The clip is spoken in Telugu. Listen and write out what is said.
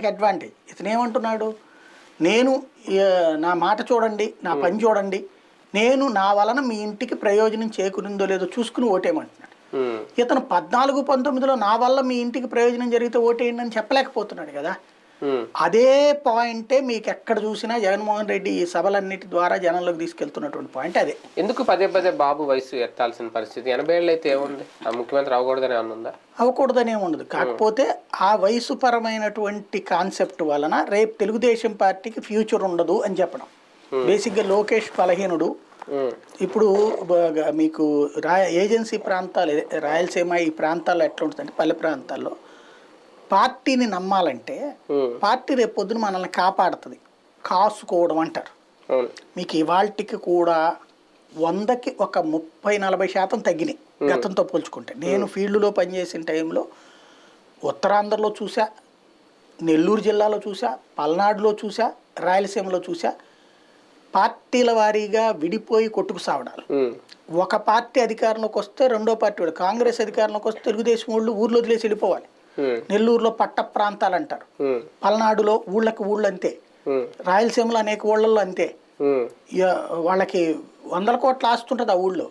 అడ్వాంటేజ్. ఇతను ఏమంటున్నాడు, నేను నా మాట చూడండి, నా పని చూడండి, నేను నా వలన మీ ఇంటికి ప్రయోజనం చేకూరిందో లేదో చూసుకుని ఓటేయమంటున్నాడు. ఇతను 14-19లో నా వల్ల మీ ఇంటికి ప్రయోజనం జరిగితే ఓటేయండి అని చెప్పలేకపోతున్నాడు కదా. అదే పాయింటే మీకు ఎక్కడ చూసినా జగన్మోహన్ రెడ్డి ఈ సభలన్నిటి ద్వారా జనంలోకి తీసుకెళ్తున్నటువంటి పాయింట్ అదే. ఎందుకు పదే పదే బాబు వయసు ఎత్తాల్సిన పరిస్థితి? 80 ఏళ్ళు అయితే ఏముంది, ఆ ముఖ్యమంత్రి అవ్వకూడదని ఏమన్నా ఉందా? అవ్వకూడదనే ఉండదు. కాకపోతే ఆ వయసు పరమైనటువంటి కాన్సెప్ట్ వలన రేపు తెలుగుదేశం పార్టీకి ఫ్యూచర్ ఉండదు అని చెప్పడం. బేసిక్గా లోకేష్ బలహీనుడు. ఇప్పుడు మీకు ఏజెన్సీ ప్రాంతాలు, రాయలసీమ ఈ ప్రాంతాల్లో ఎట్లా ఉంటుందంటే, పల్లె ప్రాంతాల్లో పార్టీని నమ్మాలంటే పార్టీ రేపు పొద్దున మనల్ని కాపాడుతుంది, కాసుకోవడం అంటారు. మీకు ఇవాళకి కూడా 100కి ఒక 30-40% తగ్గినాయి గతంతో పోల్చుకుంటే. నేను ఫీల్డ్లో పనిచేసిన టైంలో ఉత్తరాంధ్రలో చూసా, నెల్లూరు జిల్లాలో చూసా, పల్నాడులో చూసా, రాయలసీమలో చూసా, పార్టీల వారీగా విడిపోయి కొట్టుకు సావడాలు. ఒక పార్టీ అధికారంలోకి వస్తే రెండో పార్టీ వాళ్ళు, కాంగ్రెస్ అధికారంలోకి వస్తే తెలుగుదేశం వాళ్ళు ఊర్లో వదిలేసి వెళ్ళిపోవాలి. నెల్లూరులో పట్ట ప్రాంతాలు అంటారు, పల్నాడులో ఊళ్ళకి ఊళ్ళు అంతే, రాయలసీమలో అనేక ఊళ్ళల్లో అంతే. వాళ్ళకి 100 కోట్ల ఆస్తుంటుంది ఆ ఊళ్ళో.